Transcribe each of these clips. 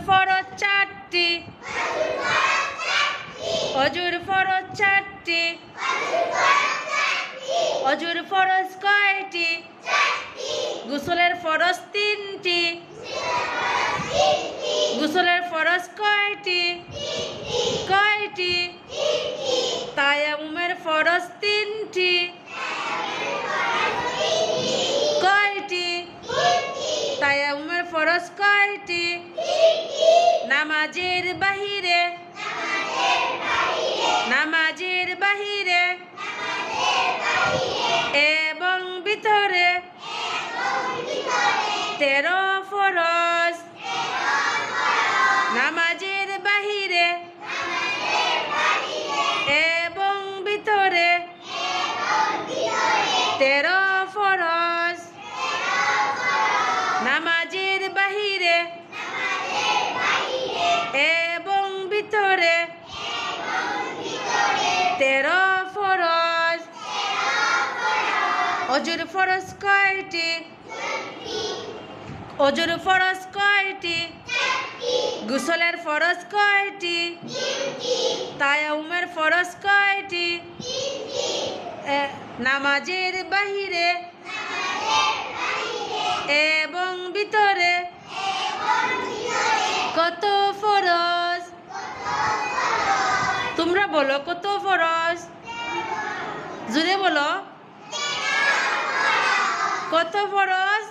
ফরজ চারটি, অজুর ফরজ চারটি, অজুর ফরজ কয়টি? গোসলের ফরজ তিনটি, গোসলের ফরজ কয়টি? কয়টি? তায়াম্মুমের ফরজ তিনটি, কয়টি? তায়াম্মুমের ফরজ কয়টি? নামাজের বাহিরে, নামাজের বাহিরে এবং ভিতরে 13 ফরজ। নামাজের বাহিরে এবং ভিতরে 13 ফরজ। নামাজের বাহিরে এবং ভিতরে 13 ফরজ। অজুর ফরজ কয়টি? অজুর ফরজ কয়টি? গোসলের ফরজ কয়টি? তায়াম্মুমের ফরজ কয়টি? নামাজের বাহিরে এবং ভিতরে কত ফরজ? তোমরা বলো কত ফরজ? জোরে বলো, কত ফরজ?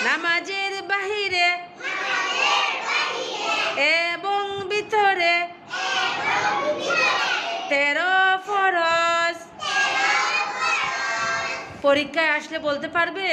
নামাজের বাহিরে এবং ভিতরে 13 ফরজ। পরীক্ষায় আসলে বলতে পারবে?